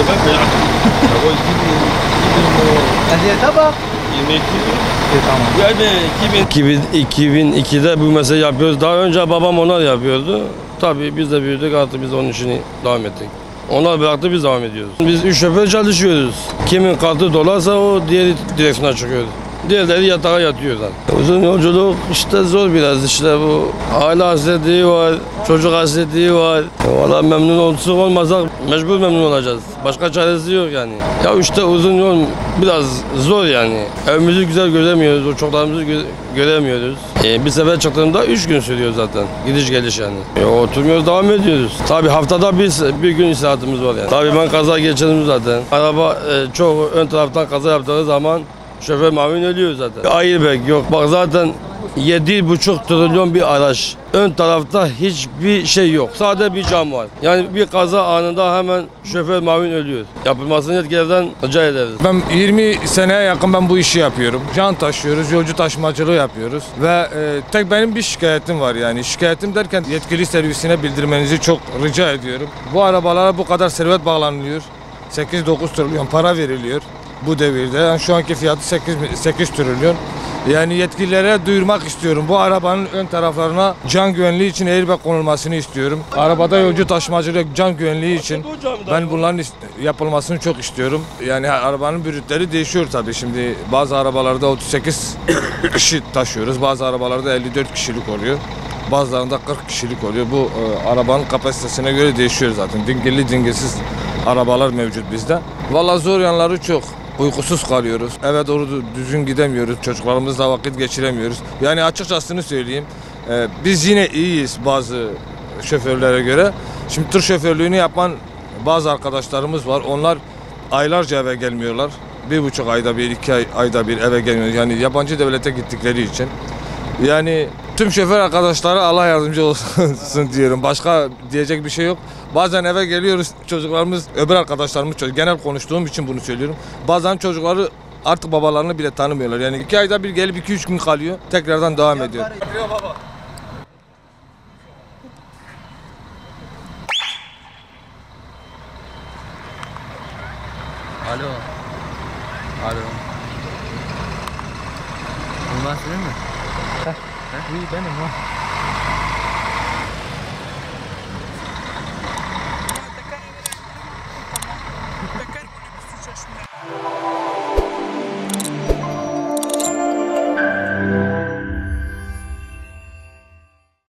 ben beyazım. O 2000 tabak. 22 Tamam. yani 2002'de bu mesleği yapıyoruz. Daha önce babam onlar yapıyordu. Tabii biz de büyüdük, artık biz onun işini devam ettik. Onlar bıraktı, biz devam ediyoruz. Biz 3 şoför çalışıyoruz. Kimin kartı dolarsa o diğeri direksiyona çıkıyor. Diğerleri yatağa yatıyor zaten. Uzun yolculuk işte zor biraz, işte bu aile hasreti var, çocuk hasreti var. Valla memnun olsak olmasak mecbur memnun olacağız. Başka çaresi yok yani. Ya işte uzun yol biraz zor yani. Evimizi güzel göremiyoruz, o çocuklarımızı göremiyoruz. Bir sefer çıktığımda 3 gün sürüyor zaten. Gidiş geliş yani. Oturmuyoruz, devam ediyoruz. Tabii haftada bir gün istirahatımız var yani. Tabii ben kaza geçirdim zaten. Araba çok ön taraftan kaza yaptığı zaman şoför mavin ölüyor zaten. Airbag yok. Bak zaten 7,5 trilyon bir araç. Ön tarafta hiçbir şey yok. Sadece bir cam var. Yani bir kaza anında hemen şoför mavin ölüyor. Yapılmasını yetkililerden rica ederiz. Ben 20 seneye yakın ben bu işi yapıyorum. Can taşıyoruz, yolcu taşımacılığı yapıyoruz. Ve tek benim bir şikayetim var yani. Şikayetim derken yetkili servisine bildirmenizi çok rica ediyorum. Bu arabalara bu kadar servet bağlanılıyor. 8-9 trilyon para veriliyor bu devirde. Yani şu anki fiyatı 8 trilyon. Yani yetkililere duyurmak istiyorum. Bu arabanın ön taraflarına can güvenliği için airbag konulmasını istiyorum. Arabada yolcu taşımacılık can güvenliği için ben bunların yapılmasını çok istiyorum. Yani arabanın brütleri değişiyor tabii. Şimdi bazı arabalarda 38 kişi taşıyoruz. Bazı arabalarda 54 kişilik oluyor. Bazılarında 40 kişilik oluyor. Bu arabanın kapasitesine göre değişiyor zaten. Dingilli dingilsiz arabalar mevcut bizde. Vallahi zor yanları çok. Uykusuz kalıyoruz. Eve doğru düzgün gidemiyoruz. Çocuklarımızla vakit geçiremiyoruz. Yani açıkçasını söyleyeyim. Biz yine iyiyiz bazı şoförlere göre. Şimdi tır şoförlüğünü yapan bazı arkadaşlarımız var. Onlar aylarca eve gelmiyorlar. 1,5 ayda bir, 2 ayda bir eve gelmiyor. Yani yabancı devlete gittikleri için. Yani tüm şoför arkadaşlara Allah yardımcı olsun diyorum. Başka diyecek bir şey yok. Bazen eve geliyoruz, çocuklarımız, öbür arkadaşlarımız, genel konuştuğum için bunu söylüyorum. Bazen çocukları artık babalarını bile tanımıyorlar. Yani 2 ayda bir gelip 2-3 gün kalıyor, tekrardan devam ediyor. Alo. Alo. Bunlar senin mi? Heh. İyi benim ha. ذكرني بالسوشيال ميديا